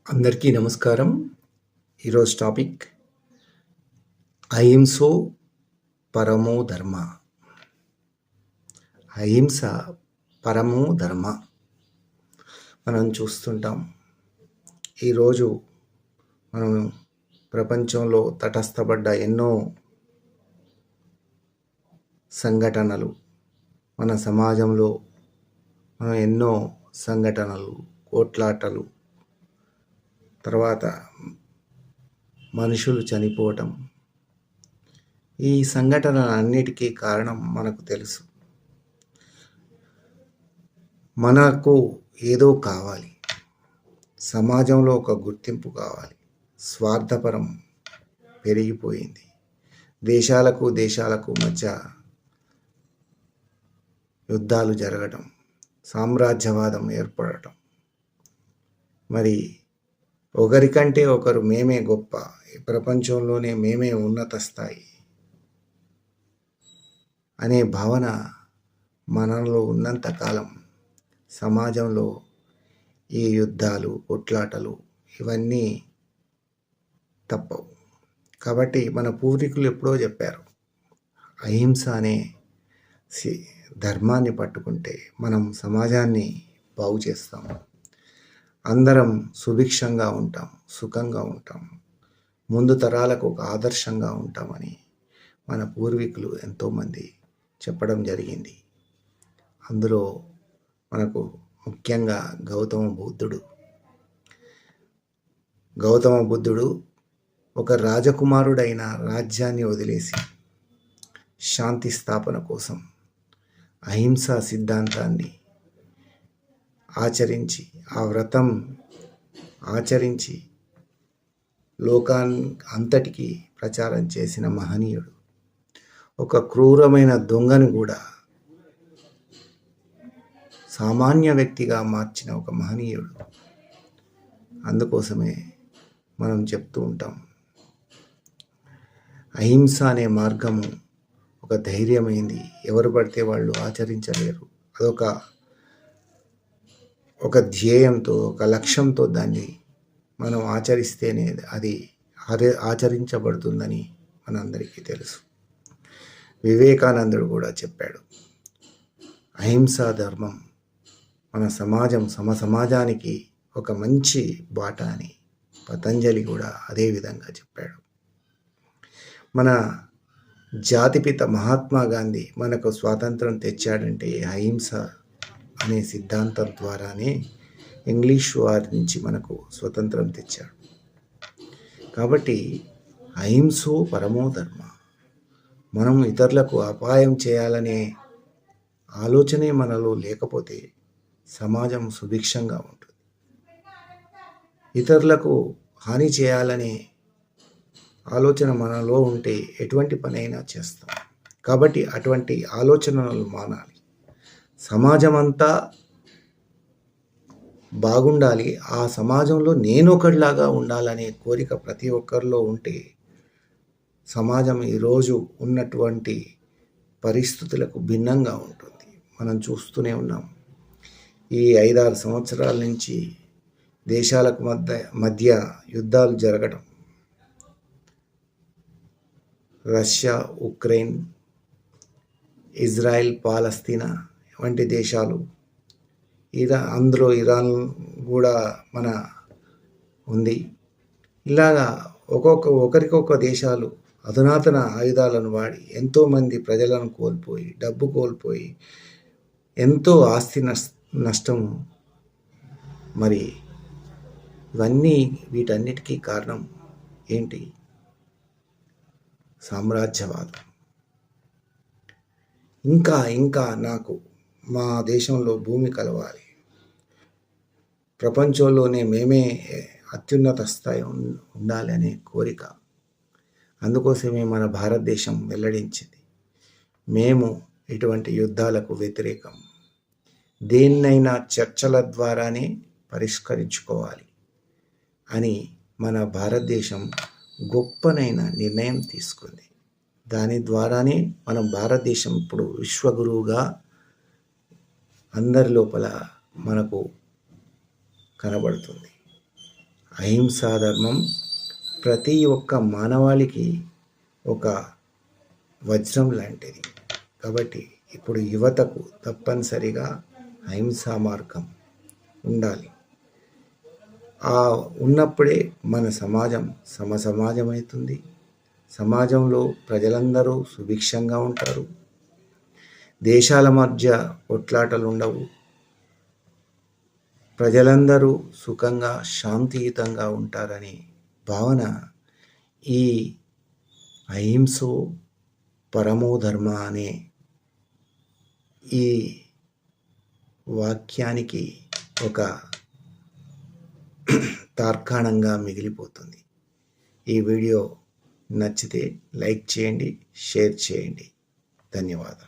అందరికీ నమస్కారం. ఈరోజు టాపిక్ అహింసో పరమో ధర్మ. అహింస పరమో ధర్మ. మనం చూస్తుంటాం ఈరోజు మనం ప్రపంచంలో తటస్థపడ్డ ఎన్నో సంఘటనలు, మన సమాజంలో మనం ఎన్నో సంఘటనలు, కోట్లాటలు, తర్వాత మనుషులు చనిపోవటం, ఈ సంఘటనలన్నిటికీ కారణం మనకు తెలుసు. మనకు ఏదో కావాలి, సమాజంలో ఒక గుర్తింపు కావాలి. స్వార్థపరం పెరిగిపోయింది. దేశాలకు మధ్య యుద్ధాలు జరగటం, సామ్రాజ్యవాదం ఏర్పడటం, మరి ఒకరికంటే ఒకరు మేమే గొప్ప, ఈ ప్రపంచంలోనే మేమే ఉన్నత స్థాయి అనే భావన మనలో ఉన్నంతకాలం సమాజంలో ఈ యుద్ధాలు, కొట్లాటలు ఇవన్నీ తప్పవు. కాబట్టి మన పూర్వీకులు ఎప్పుడో చెప్పారు, అహింస అనే ధర్మాన్ని పట్టుకుంటే మనం సమాజాన్ని బాగు చేస్తాము, అందరం సుభిక్షంగా ఉంటాం, సుఖంగా ఉంటాం, ముందు తరాలకు ఒక ఆదర్శంగా ఉంటామని మన పూర్వీకులు ఎంతోమంది చెప్పడం జరిగింది. అందులో మనకు ముఖ్యంగా గౌతమ బుద్ధుడు ఒక రాజకుమారుడైన రాజ్యాన్ని వదిలేసి శాంతి స్థాపన కోసం అహింసా సిద్ధాంతాన్ని ఆచరించి, ఆ వ్రతం ఆచరించి అంతటికీ ప్రచారం చేసిన మహనీయుడు. ఒక క్రూరమైన దొంగను కూడా సామాన్య వ్యక్తిగా మార్చిన ఒక మహనీయుడు. అందుకోసమే మనం చెప్తూ ఉంటాం, అహింస అనే మార్గము ఒక ధైర్యమైంది, ఎవరు పడితే వాళ్ళు ఆచరించలేరు. ఒక ధ్యేయంతో, ఒక లక్ష్యంతో దాన్ని మనం ఆచరిస్తేనే అది ఆచరించబడుతుందని మనందరికీ తెలుసు. వివేకానందుడు కూడా చెప్పాడు, అహింసా ధర్మం మన సమాజానికి ఒక మంచి బాట అని. పతంజలి కూడా అదే విధంగా చెప్పాడు. మన జాతిపిత మహాత్మా గాంధీ మనకు స్వాతంత్రం తెచ్చాడంటే అహింస అనే సిద్ధాంతం ద్వారానే ఇంగ్లీష్ వారి నుంచి మనకు స్వతంత్రం తెచ్చాడు. కాబట్టి అహింసో పరమో ధర్మ. మనం ఇతరులకు అపాయం చేయాలనే ఆలోచనే మనలో లేకపోతే సమాజం సుభిక్షంగా ఉంటుంది. ఇతరులకు హాని చేయాలనే ఆలోచన మనలో ఉంటే ఎటువంటి పనైనా చేస్తాం. కాబట్టి అటువంటి ఆలోచనలు మానాలి. సమాజం అంతా బాగుండాలి, ఆ సమాజంలో నేను ఒకటిలాగా ఉండాలనే కోరిక ప్రతి ఒక్కరిలో ఉంటే సమాజం ఈరోజు ఉన్నటువంటి పరిస్థితులకు భిన్నంగా ఉంటుంది. మనం చూస్తూనే ఉన్నాం, ఈ 5-6 సంవత్సరాల నుంచి దేశాలకు మధ్య యుద్ధాలు జరగడం, రష్యా, ఉక్రెయిన్, ఇజ్రాయెల్, పాలస్తీనా వంటి దేశాలు, అందులో ఇరాన్ కూడా మన ఉంది. ఇలాగా ఒకరికొక దేశాలు అధునాతన ఆయుధాలను వాడి ఎంతోమంది ప్రజలను కోల్పోయి, డబ్బు కోల్పోయి, ఎంతో ఆస్తి నష్టము. మరి వీటన్నిటికీ కారణం ఏంటి? సామ్రాజ్యవాదం. ఇంకా నాకు మా దేశంలో భూమి కలవాలి, ప్రపంచంలోనే మేమే అత్యున్నత స్థాయి ఉండాలి అనే కోరిక. అందుకోసమే మన భారతదేశం వెల్లడించింది, మేము ఇటువంటి యుద్ధాలకు వ్యతిరేకం, దేన్నైనా చర్చల ద్వారానే పరిష్కరించుకోవాలి అని మన భారతదేశం గొప్పనైన నిర్ణయం తీసుకుంది. దాని ద్వారానే మనం భారతదేశం ఇప్పుడు విశ్వగురువుగా అందరి లోపల మనకు కనబడుతుంది. అహింసా ధర్మం ప్రతి ఒక్క మానవాళికి ఒక వజ్రం లాంటిది. కాబట్టి ఇప్పుడు యువతకు తప్పనిసరిగా అహింసా మార్గం ఉండాలి. ఉన్నప్పుడే మన సమాజం సమాజం అవుతుంది. సమాజంలో ప్రజలందరూ సుభిక్షంగా ఉంటారు. దేశాల మధ్య కొట్లాటలు ఉండవు. ప్రజలందరూ సుఖంగా శాంతియుతంగా ఉంటారనే భావన ఈ అహింసో పరమో ధర్మ అనే ఈ వాక్యానికి ఒక తార్కాణంగా మిగిలిపోతుంది. ఈ వీడియో నచ్చితే లైక్ చేయండి, షేర్ చేయండి. ధన్యవాదాలు.